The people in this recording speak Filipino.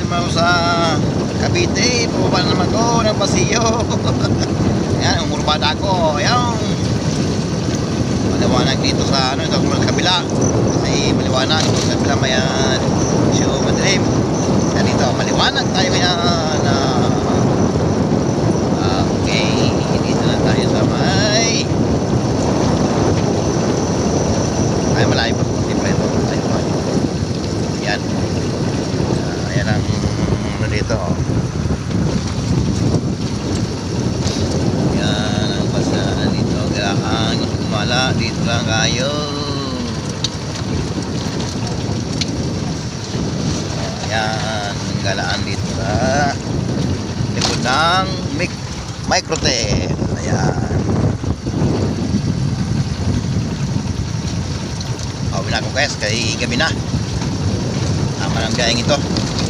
naman ako sa Cavite. Pababa na naman ko ng Paseo. Ayan, umurbada ako. Ayan. Maliwanag dito sa ano, ito sa kabila. Kasi maliwanag. Sa kabila may show madilim. Kaya dito, maliwanag tayo yan. Okay. Dito na tayo sa may. Ay, malayo pa. Siyempre ito. Malayo pa. Ayan. Ayan ang ano dito. Ayan ang basa dito. Kailangan kumala. Dito lang kayo. Ayan. Galaan dito sa likod ng Microtech. Ayan. Awin ako guys. Kaya gabi na. Tama ng biyaheng ito.